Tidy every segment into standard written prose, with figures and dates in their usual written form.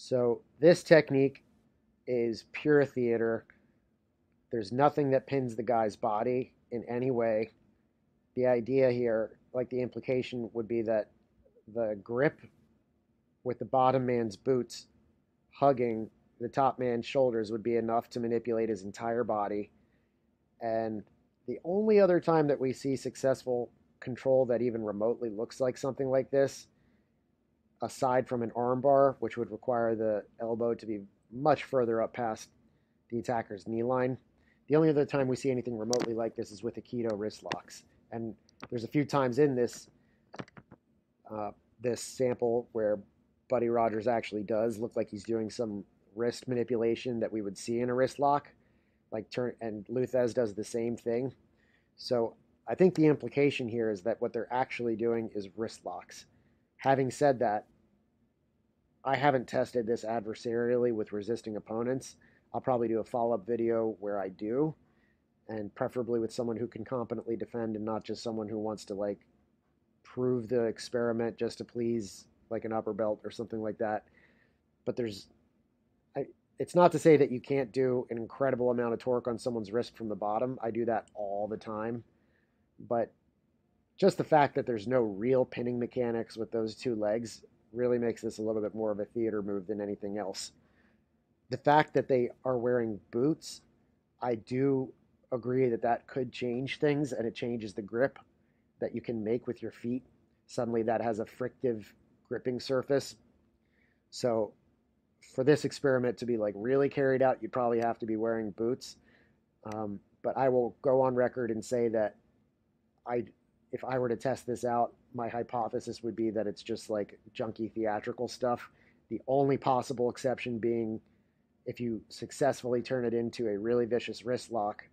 So this technique is pure theater. There's nothing that pins the guy's body in any way. The idea here, like the implication would be that the grip with the bottom man's boots hugging the top man's shoulders would be enough to manipulate his entire body. And the only other time that we see successful control that even remotely looks like something like this, aside from an armbar, which would require the elbow to be much further up past the attacker's knee line. The only other time we see anything remotely like this is with Aikido wrist locks. And there's a few times in this sample where Buddy Rogers actually does look like he's doing some wrist manipulation that we would see in a wrist lock, and Thesz does the same thing. So I think the implication here is that what they're actually doing is wrist locks. Having said that, I haven't tested this adversarially with resisting opponents. I'll probably do a follow-up video where I do, and preferably with someone who can competently defend and not just someone who wants to prove the experiment just to please an upper belt or something like that. But it's not to say that you can't do an incredible amount of torque on someone's wrist from the bottom. I do that all the time. But just the fact that there's no real pinning mechanics with those two legs really makes this a little bit more of a theater move than anything else. The fact that they are wearing boots, I do agree that that could change things, and it changes the grip that you can make with your feet. Suddenly that has a frictive gripping surface. So for this experiment to be really carried out, you'd probably have to be wearing boots. But I will go on record and say that if I were to test this out, my hypothesis would be that it's just junky theatrical stuff. The only possible exception being if you successfully turn it into a really vicious wrist lock,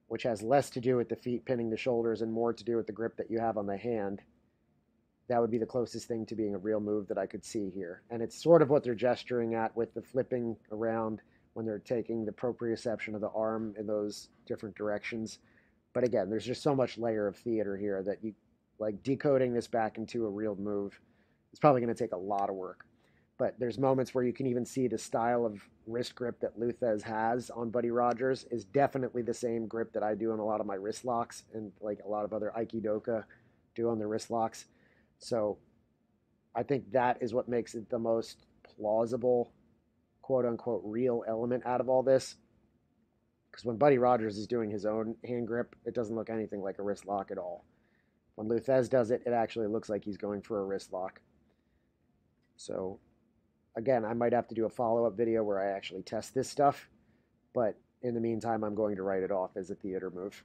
which has less to do with the feet pinning the shoulders and more to do with the grip that you have on the hand. That would be the closest thing to being a real move that I could see here. And it's sort of what they're gesturing at with the flipping around when they're taking the proprioception of the arm in those different directions. But again, there's just so much layer of theater here that decoding this back into a real move is probably going to take a lot of work. But there's moments where you can even see the style of wrist grip that Thesz has on Buddy Rogers is definitely the same grip that I do on a lot of my wrist locks and a lot of other Aikidoka do on their wrist locks. So I think that is what makes it the most plausible, quote unquote, real element out of all this. Because when Buddy Rogers is doing his own hand grip, it doesn't look anything like a wrist lock at all. When Thesz does it, it actually looks like he's going for a wrist lock. So again, I might have to do a follow-up video where I actually test this stuff. But in the meantime, I'm going to write it off as a theater move.